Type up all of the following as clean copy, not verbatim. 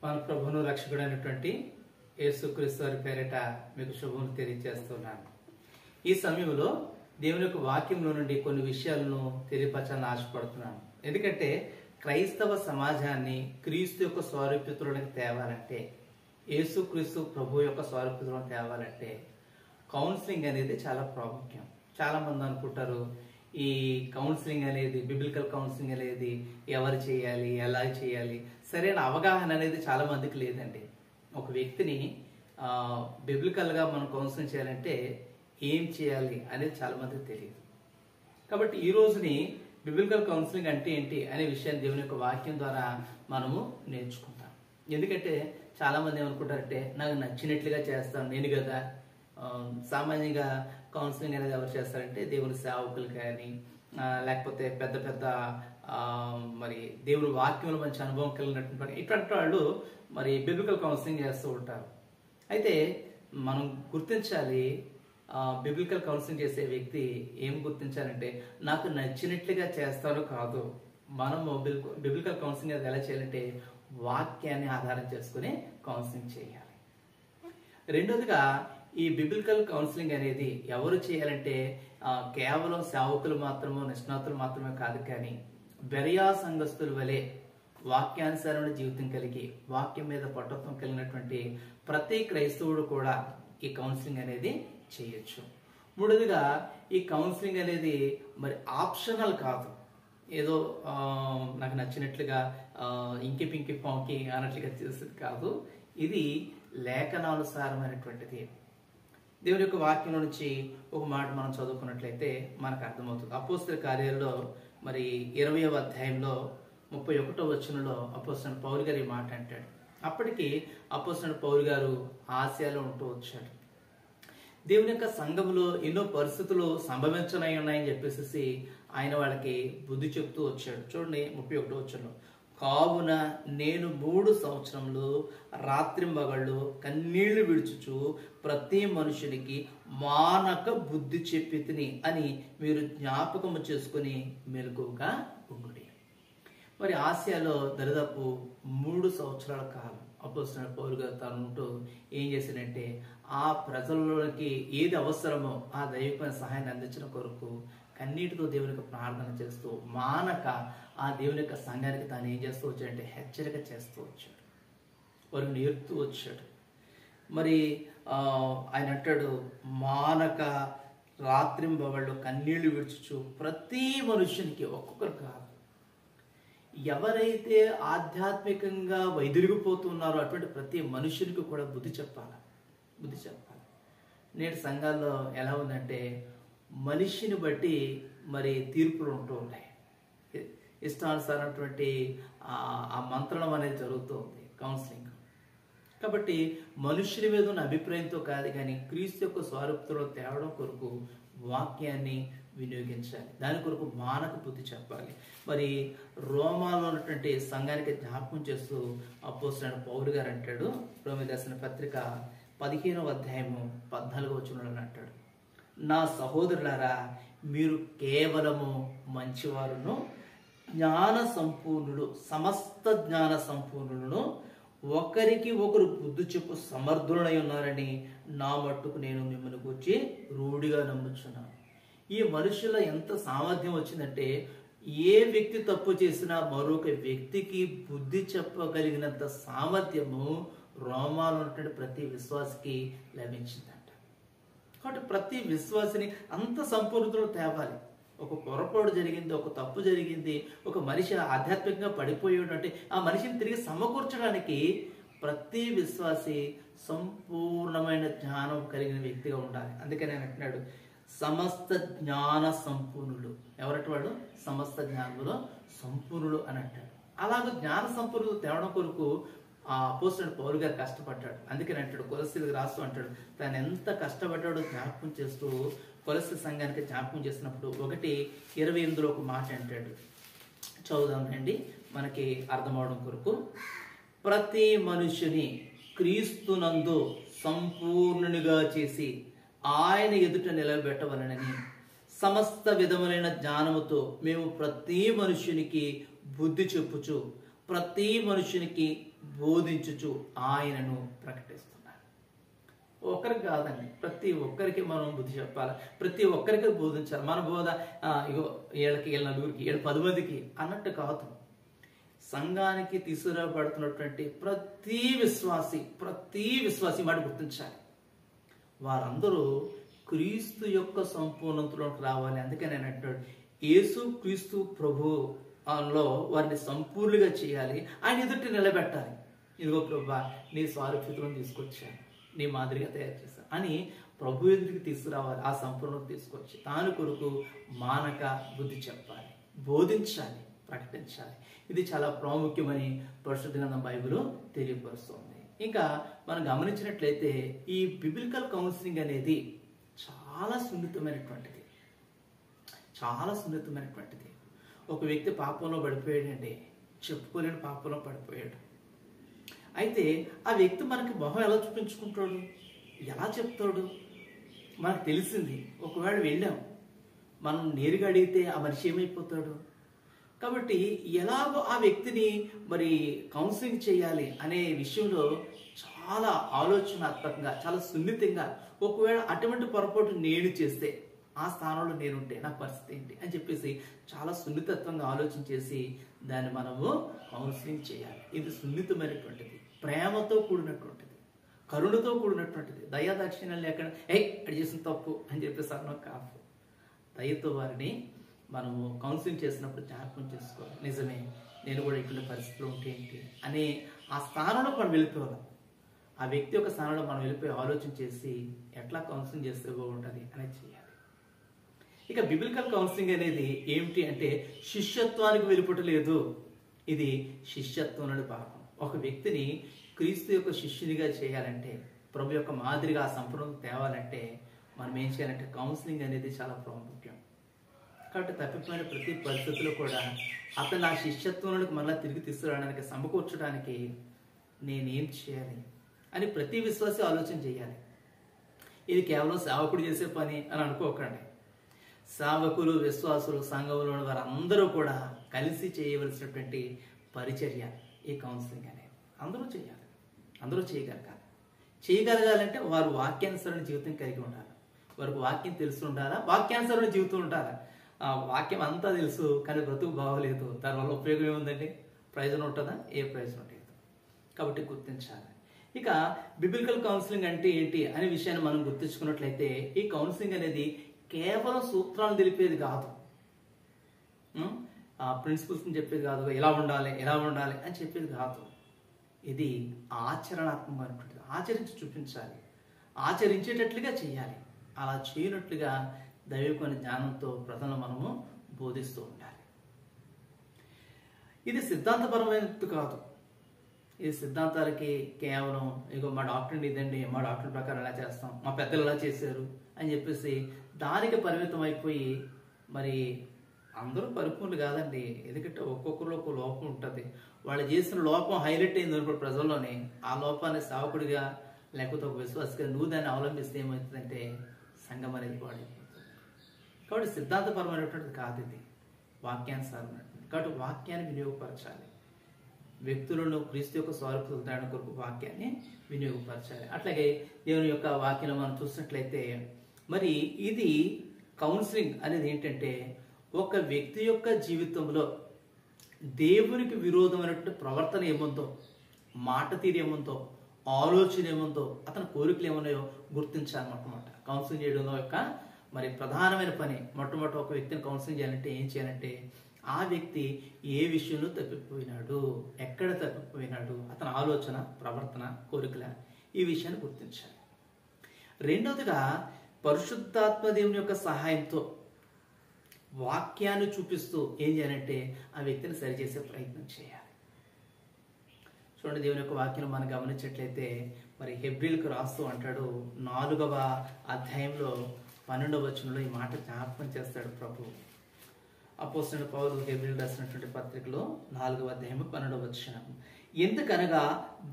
మన ప్రభువును రక్షకుడైనటువంటి యేసుక్రీస్తు వారి పేరిట మీకు శుభములు తెలియజేస్తున్నాను. ఈ సమయంలో దేవుని యొక్క వాక్యంలో నుండి కొన్ని విషయాలను తెలియపరచాలని ఆశపడుతున్నాను. ఎందుకంటే క్రైస్తవ సమాజాన్ని క్రీస్తు యొక్క స్వరూపితులకు తేవాలంటే, యేసుక్రీస్తు ప్రభు యొక్క స్వరూపితులను తేవాలంటే కౌన్సిలింగ్ అనేది చాలా ప్రాముఖ్యం. చాలా మంది అనుకుంటారు ఈ కౌన్సిలింగ్ అనేది, బిబ్లికల్ కౌన్సిలింగ్ అనేది ఎవరు చేయాలి, ఎలా చేయాలి, సరైన అవగాహన అనేది చాలా మందికి లేదండి. ఒక వ్యక్తిని బిబ్లికల్గా మనం కౌన్సిలింగ్ చేయాలంటే ఏం చేయాలి అనేది చాలా మందికి తెలియదు. కాబట్టి ఈ రోజుని బిబ్లికల్ కౌన్సిలింగ్ అంటే ఏంటి అనే విషయాన్ని దేవుని యొక్క వాక్యం ద్వారా మనము నేర్చుకుంటాం. ఎందుకంటే చాలా మంది ఏమనుకుంటారంటే నాకు నచ్చినట్లుగా చేస్తాను నేను కదా. సామాన్యంగా కౌన్సిలింగ్ అనేది ఎవరు చేస్తారంటే దేవుని సేవకులు కానీ, లేకపోతే పెద్ద పెద్ద మరి దేవుని వాక్యంలో మంచి అనుభవం కలిగినటువంటి ఇట్లాంటి వాళ్ళు మరి బిబ్లికల్ కౌన్సిలింగ్ చేస్తూ ఉంటారు. అయితే మనం గుర్తించాలి, బిబ్లికల్ కౌన్సిలింగ్ చేసే వ్యక్తి ఏం గుర్తించాలంటే నాకు నచ్చినట్లుగా చేస్తారో కాదు. మనము బిబ్లికల్ కౌన్సిలింగ్ అది ఎలా చేయాలంటే వాక్యాన్ని ఆధారం చేసుకుని కౌన్సిలింగ్ చేయాలి. రెండోదిగా ఈ బిబ్లికల్ కౌన్సిలింగ్ అనేది ఎవరు చేయాలంటే కేవలం సేవకులు మాత్రమే, నిష్ణాతులు మాత్రమే కాదు, కానీ బెరియా సంఘస్థుల వలె వాక్యానుసారమైన జీవితం కలిగి వాక్యం మీద పట్టుత్వం కలిగినటువంటి ప్రతి క్రైస్తవుడు కూడా ఈ కౌన్సిలింగ్ అనేది చేయొచ్చు. మూడోదిగా ఈ కౌన్సిలింగ్ అనేది మరి ఆప్షనల్ కాదు, ఏదో నాకు నచ్చినట్లుగా ఇంకి పింకి పాంకి అన్నట్లుగా చేసేది కాదు. ఇది లేఖనానుసారమైనటువంటిది. దేవుని యొక్క వాక్యంలో నుంచి ఒక మాట మనం చదువుకున్నట్లయితే మనకు అర్థమవుతుంది. అపోస్తల కార్యాల్లో మరి 20వ అధ్యాయంలో 31వ వచనంలో అపోస్తలుడైన పౌలు గారు ఈ మాట అంటాడు. అప్పటికి అపోస్తలుడైన పౌలు గారు ఆసియాలో ఉంటూ వచ్చాడు. దేవుని యొక్క సంఘంలో ఎన్నో పరిస్థితులు సంభవించనై ఉన్నాయని చెప్పేసి ఆయన వాళ్ళకి బుద్ధి చెప్తూ వచ్చాడు. చూడండి 31వ వచనంలో, కావున నేను 3 సంవత్సరములు రాత్రింబగళ్ళు కన్నీళ్లు విడుచుచు ప్రతి మనుషునికి మానక బుద్ధి చెప్పి తిని అని మీరు జ్ఞాపకము చేసుకుని మెలకువగా ఉండుడి. మరి ఆసియాలో దరిదాపు 3 సంవత్సరాల కాలం అపోస్తలుడైన పౌలు గారు తాను ఉంటూ ఏం చేశాడంటే ఆ ప్రజల్లోకి ఏది అవసరమో ఆ దైవికమైన సహాయాన్ని అందించడం కొరకు కన్నీటితో దేవునికి ప్రార్థన చేస్తూ మానక ఆ దేవుని యొక్క సంఘానికి తాను ఏం చేస్తూ వచ్చాడంటే హెచ్చరిక చేస్తూ వచ్చాడు, వారు నేర్పుతూ వచ్చాడు. మరి ఆయన అంటాడు, మానక రాత్రింబగళ్ళు కన్నీళ్లు విడుచుచు ప్రతి మనుషునికి, ఒక్కొక్కరు కాదు, ఎవరైతే ఆధ్యాత్మికంగా వైదొలిగిపోతున్నారో అటువంటి ప్రతి మనుషునికి కూడా బుద్ధి చెప్పాలి. నేటి సంఘాల్లో ఎలా ఉందంటే మనిషిని బట్టి మరి తీర్పులు ఉంటూ ఉన్నాయి. ఇష్టానుసారమైనటువంటి ఆ మంత్రణం అనేది జరుగుతుంది కౌన్సిలింగ్. కాబట్టి మనుషుల మీద ఉన్న అభిప్రాయంతో కాదు, కానీ క్రీస్తు యొక్క స్వరూపంలో తేవడం కొరకు వాక్యాన్ని వినియోగించాలి. దాని కొరకు మానక బుద్ధి చెప్పాలి. మరి రోమాలో ఉన్నటువంటి సంఘానికి జ్ఞాపకం చేస్తూ అపోస్తలుడైన పౌలు గారు అంటాడు, రోమీయులకు రాసిన పత్రిక 15వ అధ్యాయము 14వ వచనంలో అంటాడు, నా సహోదరులారా మీరు కేవలము మంచివారును జ్ఞాన సంపూర్ణులు, సమస్త జ్ఞాన సంపూర్ణులను, ఒకరికి ఒకరు బుద్ధి చెప్పు సమర్థులై ఉన్నారని నా మట్టుకు నేను మిమ్మల్ని గురించి రూఢిగా నమ్ముచున్నాను. ఈ మనుషుల ఎంత సామర్థ్యం వచ్చిందంటే ఏ వ్యక్తి తప్పు చేసినా మరొక వ్యక్తికి బుద్ధి చెప్పగలిగినంత సామర్థ్యము రోమాలో ఉన్నటువంటి ప్రతి విశ్వాసికి లభించిందంట. కాబట్టి ప్రతి విశ్వాసిని అంత సంపూర్ణతలో తేవాలి. ఒక పొరపాటు జరిగింది, ఒక తప్పు జరిగింది, ఒక మనిషి ఆధ్యాత్మికంగా పడిపోయాడు అంటే ఆ మనిషిని తిరిగి సమకూర్చడానికి ప్రతి విశ్వాసి సంపూర్ణమైన జ్ఞానం కలిగిన వ్యక్తిగా ఉండాలి. అందుకని ఆయన అంటున్నాడు సమస్త జ్ఞాన సంపూర్ణులు. ఎవరటి వాడు? సమస్త జ్ఞానంలో సంపూర్ణులు అని అంటాడు. అలాగే జ్ఞాన సంపూర్ణులు తేవడం కొరకు ఆ అపోస్తలుడైన పౌలు గారు కష్టపడ్డాడు. అందుకని అంటాడు, కొలస్సీలకు రాస్తూ అంటాడు, తాను ఎంత కష్టపడ్డాడో జ్ఞాపకం చేస్తూ కొలస్సీ సంఘానికి జ్ఞాపకం చేసినప్పుడు 1:28 ఒక మాట అంటాడు. చదువుదామండి మనకి అర్థమవడం కొరకు. ప్రతి మనుషుని క్రీస్తునందు సంపూర్ణునిగా చేసి ఆయన ఎదుట నిలబెట్టవలనని సమస్త విధములైన జ్ఞానముతో మేము ప్రతి మనుషునికి బుద్ధి చెప్పుచు ప్రతి మనుషునికి బోధించుచు ఆయనను ప్రకటిస్తున్నాను. ఒక్కరికి కాదండి, ప్రతి ఒక్కరికి మనం బుద్ధి చెప్పాలి, ప్రతి ఒక్కరికి బోధించాలి. మన బోధ ఇగో వీళ్ళ నలుగురికి, వీళ్ళ 10 మందికి అన్నట్టు కాదు. సంఘానికి తీసుకురాబడుతున్నటువంటి ప్రతి విశ్వాసి మాట గుర్తించాలి. వారందరూ క్రీస్తు యొక్క సంపూర్ణతలోకి రావాలి. అందుకే నేను అంటాడు, యేసు క్రీస్తు ప్రభులో వారిని సంపూర్ణంగా చేయాలి, ఆయన ఎదుటి నిలబెట్టాలి. ఇదిగో ప్రభా, నీ స్వారూప్యతలను తీసుకొచ్చాను, నీ మాదిరిగా తయారు చేశాను అని ప్రభు ఎదుటికి తీసుకురావాలి. ఆ సంపూర్ణత తీసుకొచ్చి తాను కొరకు మానక బుద్ధి చెప్పాలి, బోధించాలి, ప్రకటించాలి. ఇది చాలా ప్రాముఖ్యమని పరిశుద్ధ గ్రంథం బైబిల్ తెలియపరుస్తుంది. ఇంకా మనం గమనించినట్లయితే ఈ బిబిలికల్ కౌన్సిలింగ్ అనేది చాలా సున్నితమైనటువంటిది. ఒక వ్యక్తి పాపంలో పడిపోయాడండి, చెప్పుకోలేని పాపంలో పడిపోయాడు. అయితే ఆ వ్యక్తి మనకి మొహం ఎలా చూపించుకుంటాడు, ఎలా చెప్తాడు? మనకు తెలిసింది. ఒకవేళ వెళ్ళాం, మనం నేరుగా అడిగితే ఆ మనిషి ఏమైపోతాడు? కాబట్టి ఎలాగో ఆ వ్యక్తిని మరి కౌన్సిలింగ్ చేయాలి అనే విషయంలో చాలా ఆలోచనాత్మకంగా, చాలా సున్నితంగా, ఒకవేళ అటువంటి పొరపాటు నేను చేస్తే, ఆ స్థానంలో నేనుంటే నా పరిస్థితి ఏంటి అని చెప్పేసి చాలా సున్నితత్వంగా ఆలోచన చేసి దాన్ని మనము కౌన్సిలింగ్ చేయాలి. ఇది సున్నితమైనటువంటిది, ప్రేమతో కూడినటువంటిది, కరుణతో కూడినటువంటిది. దయాదాక్షిణ్యం లేకుండా అది చేసిన తప్పు అని చెప్పేసి అన్న కాదు. దయతో వారిని మనము కౌన్సిలింగ్ చేసినప్పుడు జ్ఞాపకం చేసుకోవాలి. నిజమే, నేను కూడా ఇటువంటి పరిస్థితులు ఉంటే ఏంటి అనే ఆ స్థానంలో మనం వెళ్ళిపోవాలి. ఆ వ్యక్తి యొక్క స్థానంలో మనం వెళ్ళిపోయి ఆలోచన చేసి ఎట్లా కౌన్సిలింగ్ చేస్తే బాగుంటుంది అనేది చేయాలి. ఇక బిబిలికల్ కౌన్సిలింగ్ అనేది ఏమిటి అంటే శిష్యత్వానికి వెళ్ళిపోవట్లేదు, ఇది శిష్యత్వంలోని భాగం. ఒక వ్యక్తిని క్రీస్తు యొక్క శిష్యునిగా చేయాలంటే, ప్రభు యొక్క మాదిరిగా ఆ సంపూర్ణత తేవాలంటే మనం ఏం చేయాలంటే కౌన్సిలింగ్ అనేది చాలా ప్రాముఖ్యం. కాబట్టి తప్పిపోయిన ప్రతి పరిస్థితిలో కూడా అతను ఆ శిష్యత్వంలోకి మళ్ళీ తిరిగి తీసుకురావడానికి, సమకూర్చడానికి నేనేం చేయాలి అని ప్రతి విశ్వాసి ఆలోచన చేయాలి. ఇది కేవలం సేవకుడు చేసే పని అని అనుకోకండి. సేవకులు, విశ్వాసులు, సంఘంలో వారందరూ కూడా కలిసి చేయవలసినటువంటి పరిచర్య ఈ కౌన్సిలింగ్ అనేది. అందరూ చేయాలి, అందరూ చేయగలగాలంటే వారు వాక్యానుసరణ జీవితం కలిగి ఉండాలి. వారికి వాక్యం తెలిసి ఉండాలా, వాక్యానుసరణ జీవితం ఉండాలా. వాక్యం అంతా తెలుసు కానీ బ్రతుకు బాగోలేదు, దానివల్ల ఉపయోగం ఏముందండి? ప్రయోజనం ఉంటుందా? ఏ ప్రయోజనం లేదు. కాబట్టి గుర్తించాలి. ఇక బిబిలికల్ కౌన్సిలింగ్ అంటే ఏంటి అనే విషయాన్ని మనం గుర్తించుకున్నట్లయితే, ఈ కౌన్సిలింగ్ అనేది కేవలం సూత్రాలను తెలిపేది కాదు, ప్రిన్సిపల్స్ని చెప్పేది కాదు, ఎలా ఉండాలి అని చెప్పేది కాదు. ఇది ఆచరణాత్మకమైనటువంటిది. ఆచరించి చూపించాలి, ఆచరించేటట్లుగా చేయాలి. అలా చేయనట్లుగా దైవికమైన జ్ఞానంతో ప్రజలను మనము బోధిస్తూ ఉండాలి. ఇది సిద్ధాంతపరమైనది కాదు. ఈ సిద్ధాంతాలకి కేవలం ఇగో మా డాక్టర్ని ఇదండి, మా డాక్టర్ ప్రకారం ఎలా చేస్తాం, మా పెద్దలు ఎలా చేశారు అని చెప్పేసి దానికి పరిమితం అయిపోయి, మరి అందరూ పరిపూర్ణులు కాదండి. ఎందుకంటే ఒక్కొక్కరు ఒక లోపం ఉంటుంది. వాళ్ళు చేసిన లోపం హైలైట్ అయింది అనుకో ప్రజల్లోనే, ఆ లోపాన్ని సేవకుడిగా లేకపోతే ఒక విశ్వాసగా నువ్వు దాన్ని అవలంబిస్తే ఏమవుతుందంటే సంఘం అనేది పాడైపోతుంది. కాబట్టి సిద్ధాంతపరమైనటువంటిది కాదు, ఇది వాక్యానుసారమైనటువంటి. కాబట్టి వాక్యాన్ని వినియోగపరచాలి. వ్యక్తులను క్రీస్తు యొక్క స్వరూప దాని కొరకు వాక్యాన్ని వినియోగపరచాలి. అట్లాగే దేవుని యొక్క వాక్యం మనం చూసినట్లయితే, మరి ఇది కౌన్సిలింగ్ అనేది ఏంటంటే ఒక వ్యక్తి యొక్క జీవితంలో దేవునికి విరోధమైనటువంటి ప్రవర్తన ఏముందో, మాట తీరు ఏముందో, ఆలోచన ఏముందో, అతని కోరికలు ఏమున్నాయో గుర్తించాలన్నమాట. కౌన్సిలింగ్ చేయడం యొక్క మరి ప్రధానమైన పని, మొట్టమొదటి ఒక వ్యక్తిని కౌన్సిలింగ్ చేయాలంటే ఏం చేయాలంటే ఆ వ్యక్తి ఏ విషయంలో తప్పిపోయినాడు, ఎక్కడ తప్పిపోయినాడు, అతని ఆలోచన, ప్రవర్తన, కోరికల, ఈ విషయాన్ని గుర్తించాలి. రెండవదిగా పరిశుద్ధాత్మ దేవుని యొక్క సహాయంతో వాక్యాన్ని చూపిస్తూ ఏం చేయాలంటే ఆ వ్యక్తిని సరిచేసే ప్రయత్నం చేయాలి. చూడండి, దేవుని యొక్క వాక్యం మనం గమనించినట్లయితే మరి హెబ్రీలకు రాస్తూ అంటాడు, 4వ అధ్యాయంలో 12వ వచనంలో ఈ మాట జ్ఞాపకం చేస్తాడు ప్రభు. అపోస్తలుడైన పౌలు హెబ్రీయులకు రాసినటువంటి పత్రికలో 4వ అధ్యాయము 12వ వచనం, ఎందుకనగా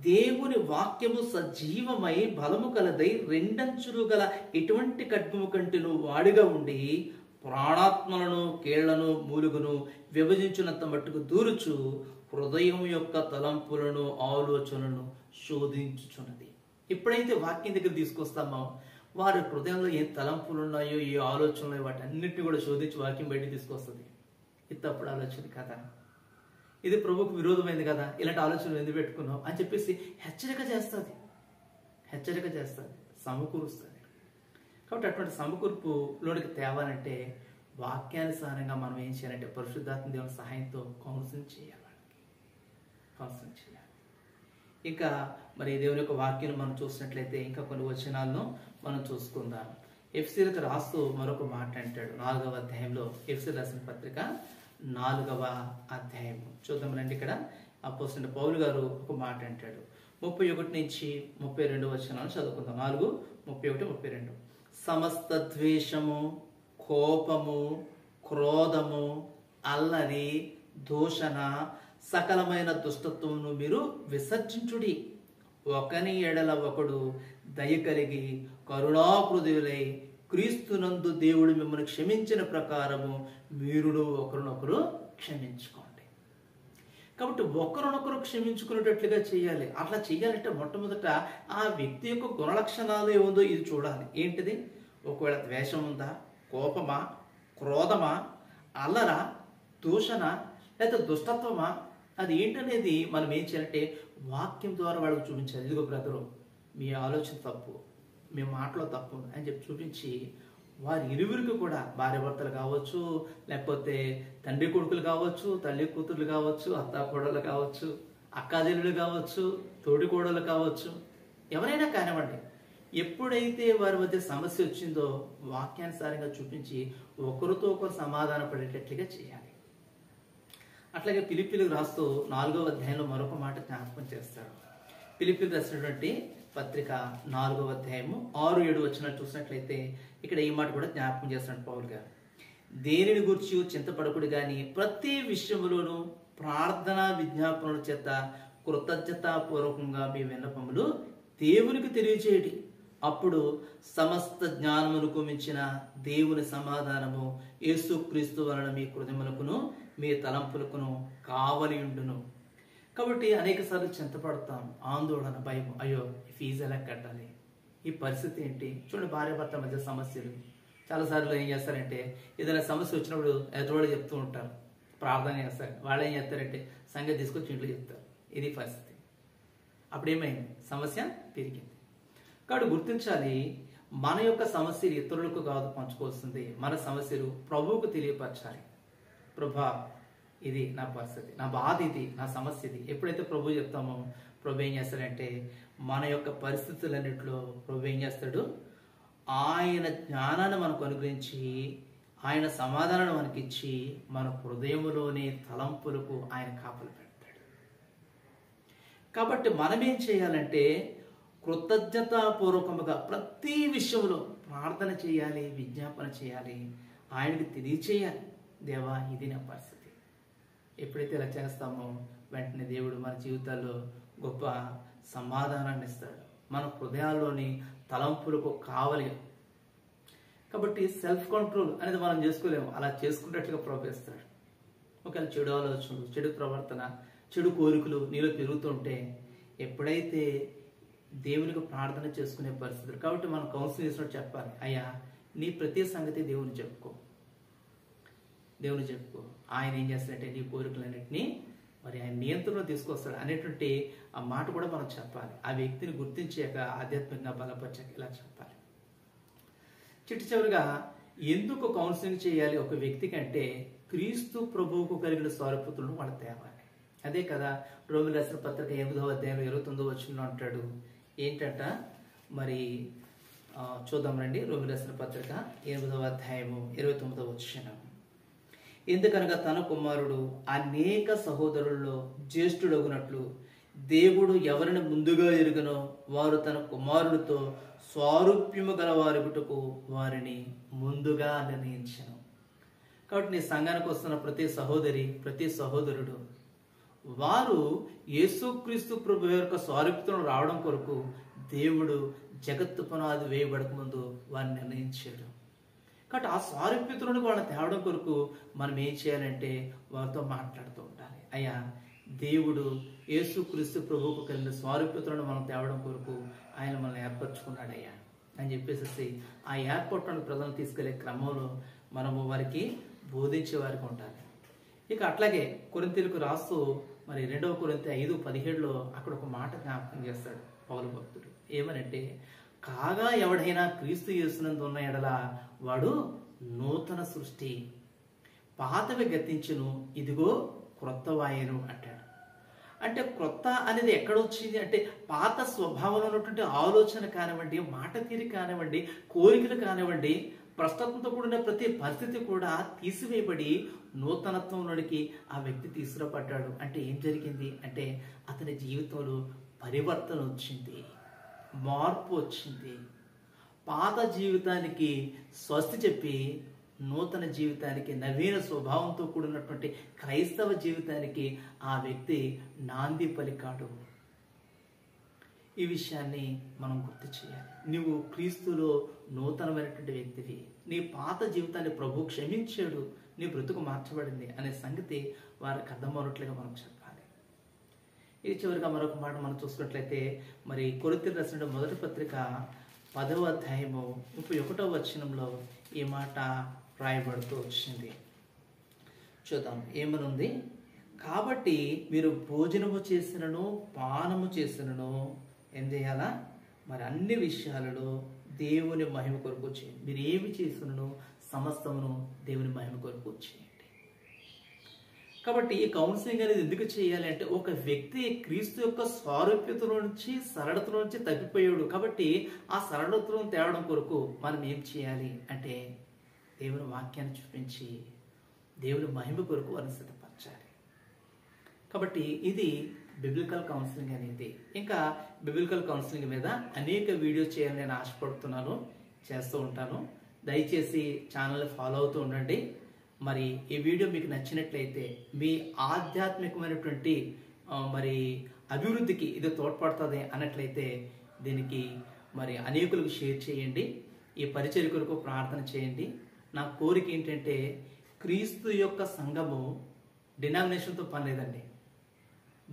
దేవుని వాక్యము సజీవమై బలము కలదై రెండంచులు గల ఎటువంటి ఖడ్గము కంటేను వాడిగా ఉండి ప్రాణాత్మలను, కీళ్లను, మూలుగును విభజించినంత మట్టుకు దూరుచు హృదయం యొక్క తలంపులను ఆలోచనలను శోధించుచున్నది. ఎప్పుడైతే వాక్యం దగ్గర తీసుకొస్తామో వారి హృదయంలో ఏ తలంపులు ఉన్నాయో, ఏ ఆలోచనలు ఉన్నాయో వాటి అన్నింటినీ కూడా శోధించి వాక్యం బయటికి తీసుకొస్తుంది. ఇది తప్పుడు ఆలోచన కదా, ఇది ప్రభువుకు విరోధమైంది కదా, ఇలాంటి ఆలోచనలు ఎందుకు పెట్టుకున్నావు అని చెప్పేసి హెచ్చరిక చేస్తుంది, సమకూరుస్తుంది. కాబట్టి అటువంటి సమకూర్పులోనికి తేవాలంటే వాక్యానుసారంగా మనం ఏం చేయాలంటే పరిశుద్ధాత్మ దేవుని సహాయంతో కౌన్సిలింగ్ చేయాలి. ఇంకా మరి దేవుని యొక్క వాక్యం మనం చూసినట్లయితే ఇంకా కొన్ని వచనాలను మనం చూసుకుందాం. ఎఫ్సీలకు రాస్తూ మరొక మాట అంటాడు 4వ అధ్యాయంలో, ఎఫ్సీ రాసిన పత్రిక 4వ అధ్యాయం చూద్దాం రండి. ఇక్కడ అపోస్తలుడైన పౌలు గారు ఒక మాట అంటాడు. 31 నుంచి 32 వచనాలను చదువుకుందాం. 4:31-32. సమస్త ద్వేషము, కోపము, క్రోధము, అల్లరి, దూషణ, సకలమైన దుష్టత్వమును మీరు విసర్జించుడి. ఒకని ఎడల ఒకడు దయ కలిగి కరుణాహృదయులై క్రీస్తునందు దేవుడు మిమ్మల్ని క్షమించిన ప్రకారము మీరును ఒకరినొకరు క్షమించుకోండి. కాబట్టి ఒకరినొకరు క్షమించుకునేటట్లుగా చేయాలి. అట్లా చేయాలంటే మొట్టమొదట ఆ వ్యక్తి యొక్క గుణలక్షణాలు ఏముందో ఇది చూడాలి. ఏంటిది? ఒకవేళ ద్వేషం ఉందా, కోపమా, క్రోధమా, అల్లరా, దూషణ, లేదా దుష్టత్వమా, అది ఏంటనేది మనం ఏం చేయాలంటే వాక్యం ద్వారా వాళ్ళకి చూపించాలి. ఇదిగో బ్రదరు, మీ ఆలోచన తప్పు, మీ మాటలో తప్పు అని చెప్పి చూపించి వారి ఇరువురికి కూడా భార్యాభర్తలు కావచ్చు, లేకపోతే తండ్రి కొడుకులు కావచ్చు, తల్లి కూతుర్లు కావచ్చు, అత్త కోడలు కావచ్చు, అక్కాజల్లులు కావచ్చు, తోడి కోడలు కావచ్చు, ఎవరైనా కానివ్వండి, ఎప్పుడైతే వారి మధ్య సమస్య వచ్చిందో వాక్యానుసారంగా చూపించి ఒకరితో ఒకరు సమాధాన పడేటట్లుగా చేయాలి. అట్లాగే ఫిలిప్పీలకు రాస్తూ 4వ అధ్యాయంలో మరొక మాట జ్ఞాపకం చేస్తాడు. ఫిలిప్పీలకు రాసినటువంటి పత్రిక 4వ అధ్యాయము 6-7 వచనాలు చూసినట్లయితే ఇక్కడ ఈ మాట కూడా జ్ఞాపకం చేస్తున్నాడు పౌలు గారు. దేనిని గురించి చింతపడకుడు గాని ప్రతి విషయములోనూ ప్రార్థనా విజ్ఞాపనల చేత కృతజ్ఞతాపూర్వకంగా మీ విన్నపములు దేవునికి తెలియజేయడి. అప్పుడు సమస్త జ్ఞానమునకు మించిన దేవుని సమాధానము యేసుక్రీస్తు వలన మీ హృదయములకును మీ తలంపులకును కావలి ఉండును. కాబట్టి అనేక సార్లు చింతపడతాం, ఆందోళన, భయం, అయ్యో ఈ ఫీజు ఎలా కట్టాలి, ఈ పరిస్థితి ఏంటి. చూడండి, భార్యాభర్త మధ్య సమస్యలు చాలాసార్లు ఏం చేస్తారంటే ఏదైనా సమస్య వచ్చినప్పుడు ఎదురువాడు చెప్తూ ఉంటారు, ప్రార్థన చేస్తారు. వాళ్ళు ఏం చేస్తారంటే సంగతి తీసుకొచ్చి ఇంట్లో చెప్తారు. ఇది పరిస్థితి. అప్పుడు ఏమైంది? సమస్య పెరిగింది. కాబట్టి గుర్తించాలి, మన యొక్క సమస్యలు ఇతరులకు కాదు పంచుకోవాల్సింది, మన సమస్యలు ప్రభువుకు తెలియపరచాలి. ప్రభా, ఇది నా పరిస్థితి, నా బాధ ఇది, నా సమస్య ఇది. ఎప్పుడైతే ప్రభు చెప్తామో ప్రభు ఏం చేస్తాడంటే మన యొక్క పరిస్థితులన్నింటిలో ప్రభు ఏం చేస్తాడు? ఆయన జ్ఞానాన్ని మనకు అనుగ్రహించి, ఆయన సమాధానాన్ని మనకిచ్చి, మన హృదయంలోని తలంపులకు ఆయన కాపలు పెడతాడు. కాబట్టి మనం ఏం చేయాలంటే కృతజ్ఞతాపూర్వకముగా ప్రతి విషయంలో ప్రార్థన చేయాలి, విజ్ఞాపన చేయాలి, ఆయనకి తెలియచేయాలి. దేవా, ఇది నా పరిస్థితి. ఎప్పుడైతే ఇలా చేస్తామో వెంటనే దేవుడు మన జీవితాల్లో గొప్ప సమాధానాన్ని ఇస్తాడు, మన హృదయాల్లోని తలంపులకు కావాలి. కాబట్టి సెల్ఫ్ కంట్రోల్ అనేది మనం చేసుకోలేము, అలా చేసుకున్నట్లుగా ప్రవర్తిస్తాడు. ఒకవేళ చెడు ఆలోచనలు, చెడు ప్రవర్తన, చెడు కోరికలు నీలో పెరుగుతుంటే ఎప్పుడైతే దేవునికి ప్రార్థన చేసుకునే పరిస్థితులు. కాబట్టి మనం కౌన్సిల్ చేసినట్టు చెప్పాలి, అయ్యా నీ ప్రతి సంగతి దేవుని చెప్పుకో, ఆయన ఏం చేస్తాడంటే నీ కోరికలన్నింటినీ మరి ఆయన నియంత్రణలో తీసుకొస్తాడు అనేటువంటి ఆ మాట కూడా మనం చెప్పాలి. ఆ వ్యక్తిని గుర్తించాక ఆధ్యాత్మికంగా బలపరచాక ఇలా చెప్పాలి. చివరిగా ఎందుకు కౌన్సిలింగ్ చేయాలి ఒక వ్యక్తి కంటే క్రీస్తు ప్రభువుకు కలిగిన స్వరూపతులను వాళ్ళు తేవాలి. అదే కదా రోమిలకు రాసిన పత్రిక 8వ అధ్యాయంలో 29వ వచనంలో అంటాడు. ఏంటంట మరి చూద్దాం రండి. రోమిలకు రాసిన పత్రిక 8వ అధ్యాయము 29వ వచనం. ఎందుకనగా తన కుమారుడు అనేక సహోదరుల్లో జ్యేష్ఠుడగునట్లు దేవుడు ఎవరిని ముందుగా ఎరుగనో వారు తన కుమారుడితో స్వారూప్యము గల వారిగుటకు వారిని ముందుగా నిర్ణయించను. కాబట్టి నీ సంఘానికి వస్తున్న ప్రతి సహోదరి, ప్రతి సహోదరుడు వారు యేసుక్రీస్తు ప్రభు యొక్క స్వారూప్యతను రావడం కొరకు దేవుడు జగత్తు పునాది వేయబడక ముందు వారిని నిర్ణయించాడు. కాబట్టి ఆ స్వారూప్యతలను వాళ్ళని తేవడం కొరకు మనం ఏం చేయాలంటే వారితో మాట్లాడుతూ ఉండాలి. అయ్యా దేవుడు యేసుక్రీస్తు ప్రభువుకు కలిగిన స్వారూప్యతలను మనం తేవడం కొరకు ఆయన మనల్ని ఏర్పరచుకున్నాడయ్యా అని చెప్పేసి ఆ ఏర్పాటును ప్రజలను తీసుకెళ్లే క్రమంలో మనము వారికి బోధించే వారికి ఉండాలి. ఇక అట్లాగే కొరింథీయులకు రాస్తూ మరి 2 కొరింథీ 5:17 అక్కడ ఒక మాట జ్ఞాపకం చేస్తాడు పౌలు భక్తుడు. ఏమనంటే, కాగా ఎవడైనా క్రీస్తు యేసునందు ఉన్న ఎడల వాడు నూతన సృష్టి, పాతవి గతించును, ఇదిగో క్రొత్తవాయెను అంటాడు. అంటే క్రొత్త అనేది ఎక్కడ వచ్చింది అంటే పాత స్వభావంలో ఉన్నటువంటి ఆలోచన కానివ్వండి, మాట తీరు కానివ్వండి, కోరికలు కానివ్వండి, ప్రస్తుతంతో కూడిన ప్రతి పరిస్థితి కూడా తీసివేయబడి నూతనత్వంలోనికి ఆ వ్యక్తి తీసుకురాబడ్డాడు. అంటే ఏం జరిగింది అంటే అతని జీవితంలో పరివర్తన వచ్చింది, మార్పు వచ్చింది. పాత జీవితానికి స్వస్తి చెప్పి నూతన జీవితానికి, నవీన స్వభావంతో కూడినటువంటి క్రైస్తవ జీవితానికి ఆ వ్యక్తి నాంది పలికాడు. ఈ విషయాన్ని మనం గుర్తు చేయాలి. నువ్వు క్రీస్తులో నూతనమైనటువంటి వ్యక్తివి. నీ పాత జీవితాన్ని ప్రభు క్షమించాడు, నీ బ్రతుకు మార్చబడింది అనే సంగతి వారికి అర్థమవునట్లుగా మనం చెప్పాలి. ఇది చివరిగా మరొక మాట మనం చూసుకున్నట్లయితే మరి కొరింథీయులకు రాసిన మొదటి పత్రిక 10వ అధ్యాయము 31వ వచనంలో ఈ మాట రాయబడుతూ వచ్చింది. చూద్దాం ఏమనుంది. కాబట్టి మీరు భోజనము చేసినను పానము చేసినను ఏం చేయాలా? మరి అన్ని విషయాలలో దేవుని మహిమ కొరకు చేయండి. మీరు ఏమి చేసినను సమస్తమును దేవుని మహిమ కొరకు చేయండి. కాబట్టి ఈ కౌన్సిలింగ్ అనేది ఎందుకు చేయాలి అంటే ఒక వ్యక్తి క్రీస్తు యొక్క స్వారూప్యతలో నుంచి, సరళతలో నుంచి తప్పిపోయాడు. కాబట్టి ఆ సరళతను తేవడం కొరకు మనం ఏం చేయాలి అంటే దేవుని వాక్యాన్ని చూపించి దేవుని మహిమ కొరకు వారిని సిద్ధపరచాలి. కాబట్టి ఇది బిబ్లికల్ కౌన్సిలింగ్ అనేది. ఇంకా బిబ్లికల్ కౌన్సిలింగ్ మీద అనేక వీడియోస్ చేయాలని నేను ఆశపడుతున్నాను, చేస్తూ ఉంటాను. దయచేసి ఛానల్ ఫాలో అవుతూ ఉండండి. మరి ఈ వీడియో మీకు నచ్చినట్లయితే మీ ఆధ్యాత్మికమైనటువంటి మరి అభివృద్ధికి ఇది తోడ్పడుతుంది అన్నట్లయితే దీనికి మరి అనేకులకు షేర్ చేయండి. ఈ పరిచర్య కొరకు ప్రార్థన చేయండి. నా కోరిక ఏంటంటే క్రీస్తు యొక్క సంఘము డినామినేషన్తో పని లేదండి,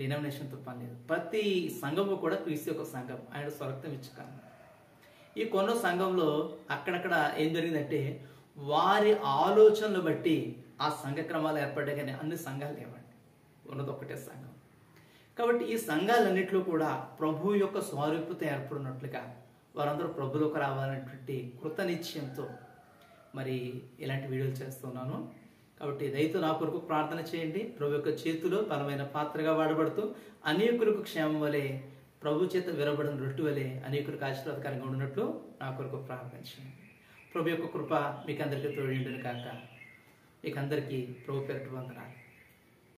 డినామినేషన్తో పని లేదు. ప్రతి సంఘము కూడా క్రీస్తు యొక్క సంఘం, ఆయన స్వరక్తం ఇచ్చుకాను. ఈ కొన్న సంఘంలో అక్కడక్కడ ఏం జరిగిందంటే వారి ఆలోచనలు బట్టి ఆ సంఘ క్రమాలు ఏర్పడ్డాయి, కానీ అన్ని సంఘాలు లేవండి, ఉన్నది ఒకటే సంఘం. కాబట్టి ఈ సంఘాలన్నింటిలో కూడా ప్రభు యొక్క స్వరూపత ఏర్పడినట్లుగా వారందరూ ప్రభులోకి రావాలనేటువంటి కృత నిశ్చయంతో మరి ఇలాంటి వీడియోలు చేస్తున్నాను. కాబట్టి దయతో నా కొరకు ప్రార్థన చేయండి. ప్రభు యొక్క చేతిలో బలమైన పాత్రగా వాడబడుతూ అనేకులకు క్షేమం వలె, ప్రభు చేత విరబడిన రొట్టె వలె అనేకులకు ఆశీర్వాదకరంగా ఉన్నట్లు నా కొరకు ప్రార్థన చేయండి. ప్రభు యొక్క కృప మీకు అందరికీ తోడిండును కాక. మీకు అందరికీ ప్రభు పేరిట వందనాలు.